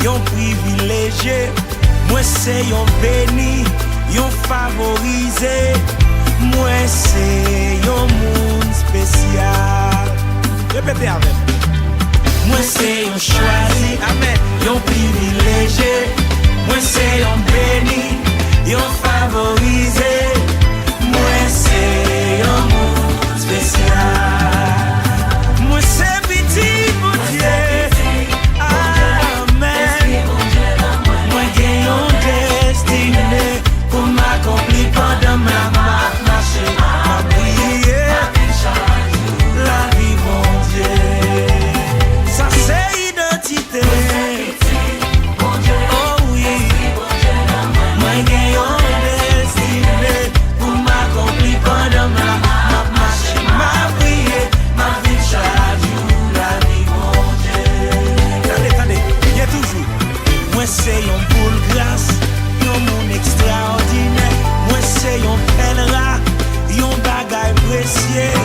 yon privilégié. Moi c'est yon béni, yon favorisé. Moi c'est yon monde spécial. Répétez avec. Moi c'est yon choisi, amen, yon privilégié. Moi c'est yon béni, yon favorisé. Moi c'est yon monde spécial. Moi c'est petit mon Dieu, amen. Moi j'ai yon destinée pour m'accomplir pendant ma marche, ma prière, la vie mon Dieu. Ça c'est identité. Oh oui. Moi j'ai yon destinée pour m'accomplir pendant ma marche, ma prière, ma vie chaque jour, la vie mon Dieu. Attendez, il y a toujours. Moi c'est yon boule grâce, yon monde extraordinaire. Moi c'est yon pèlerin, yon bagay précieux.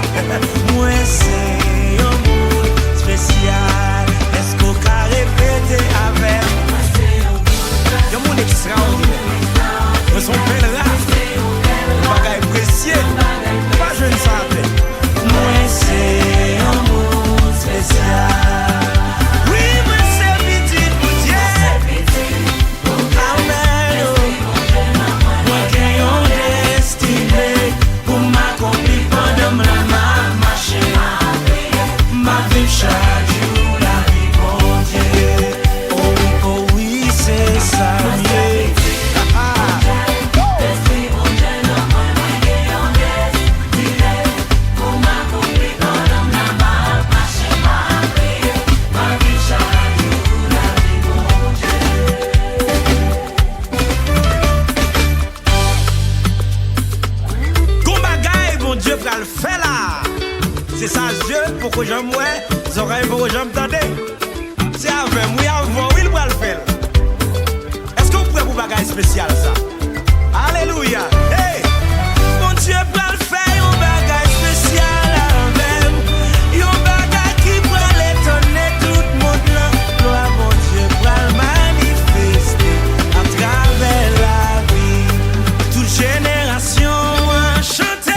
Moi c'est yon boule spécial. Est-ce qu'on peut répéter avec? Yon monde extraordinaire. Moi son pèlerin, bagay précieux. Pas jeune santé. Moi c'est yon boule spécial. Oui, moi c'est petit pour Dieu. Amen. Moi j'ai yon destinée pour m'accomplir pendant ma marche, ma vie chaque jour, la vie mon Dieu. Oh oui, c'est ça. Dieu va le faire là. C'est ça, Dieu, pour que j'aime moi, les oreilles pour que j'aime t'entendre. C'est avec moi, il va le faire. Est-ce que vous pouvez vous bagaille spécial ça? Alléluia. Hey, mon Dieu va le faire, un bagaille spécial même. Un bagaille qui va l'étonner tout le monde là. Gloire, mon Dieu va le manifester à travers la vie. Toute génération a chanté.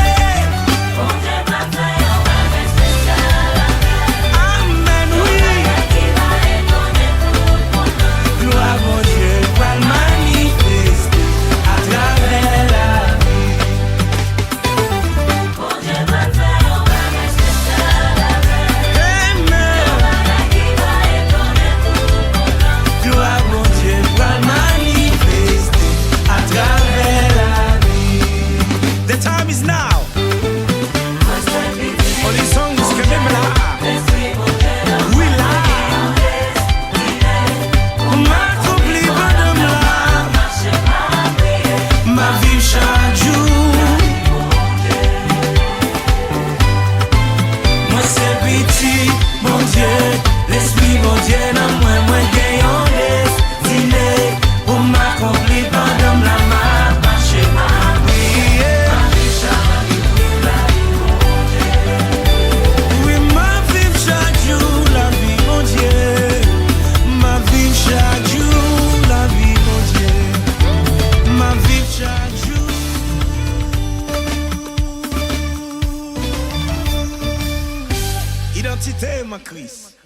Identité, ma Christ.